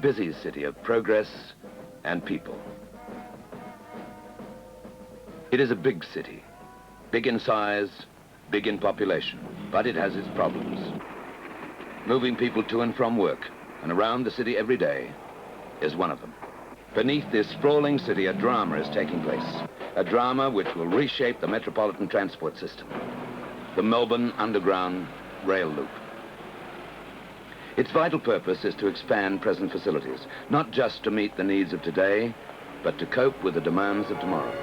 busy city of progress and people. It is a big city, big in size, big in population, but it has its problems. Moving people to and from work and around the city every day is one of them. Beneath this sprawling city, a drama is taking place. A drama which will reshape the metropolitan transport system. The Melbourne Underground Rail Loop. Its vital purpose is to expand present facilities, not just to meet the needs of today, but to cope with the demands of tomorrow.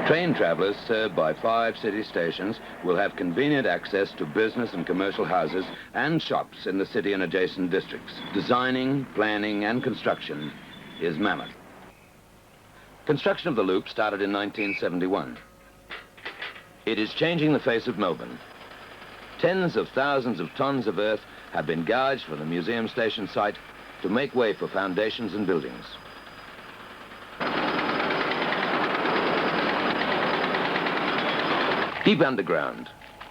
Train travellers served by 5 city stations will have convenient access to business and commercial houses and shops in the city and adjacent districts. Designing, planning and construction is mammoth. Construction of the loop started in 1971. It is changing the face of Melbourne. Tens of thousands of tons of earth have been gouged from the museum station site to make way for foundations and buildings. Deep underground,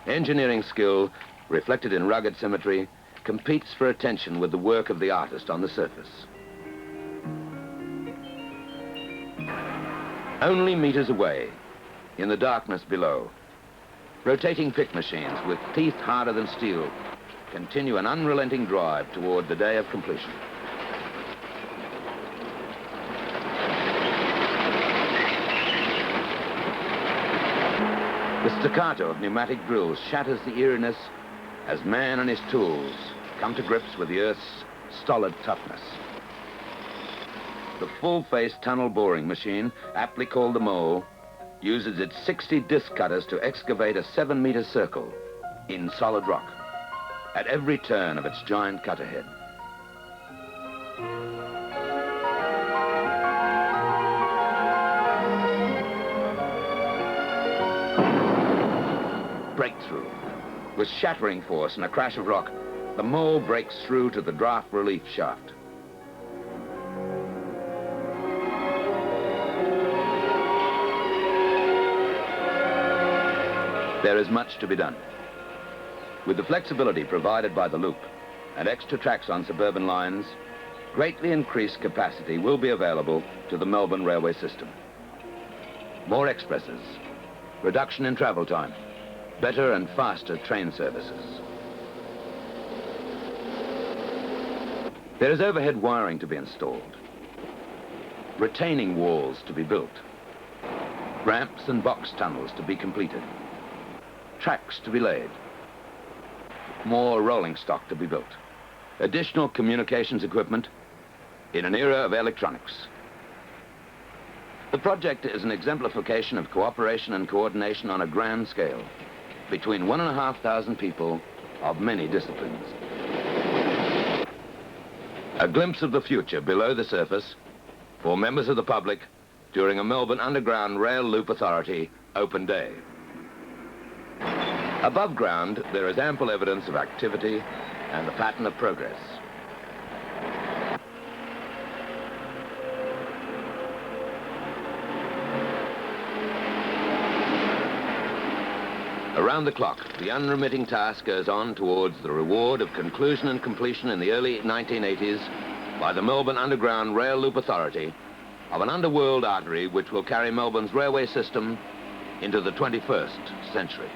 engineering skill, reflected in rugged symmetry, competes for attention with the work of the artist on the surface. Only meters away, in the darkness below, rotating pick machines with teeth harder than steel continue an unrelenting drive toward the day of completion. The staccato of pneumatic drills shatters the eeriness as man and his tools come to grips with the Earth's stolid toughness. The full-face tunnel boring machine, aptly called the mole, uses its 60 disc cutters to excavate a 7-meter circle in solid rock at every turn of its giant cutter head. Breakthrough. With shattering force and a crash of rock, the mole breaks through to the draft relief shaft. There is much to be done. With the flexibility provided by the loop and extra tracks on suburban lines, greatly increased capacity will be available to the Melbourne railway system. More expresses, reduction in travel time, better and faster train services. There is overhead wiring to be installed, retaining walls to be built, ramps and box tunnels to be completed, tracks to be laid, more rolling stock to be built, additional communications equipment in an era of electronics. The project is an exemplification of cooperation and coordination on a grand scale between 1,500 people of many disciplines. A glimpse of the future below the surface for members of the public during a Melbourne Underground Rail Loop Authority open day. Above ground, there is ample evidence of activity and the pattern of progress. Around the clock, the unremitting task goes on towards the reward of conclusion and completion in the early 1980s by the Melbourne Underground Rail Loop Authority of an underworld artery which will carry Melbourne's railway system into the 21st century.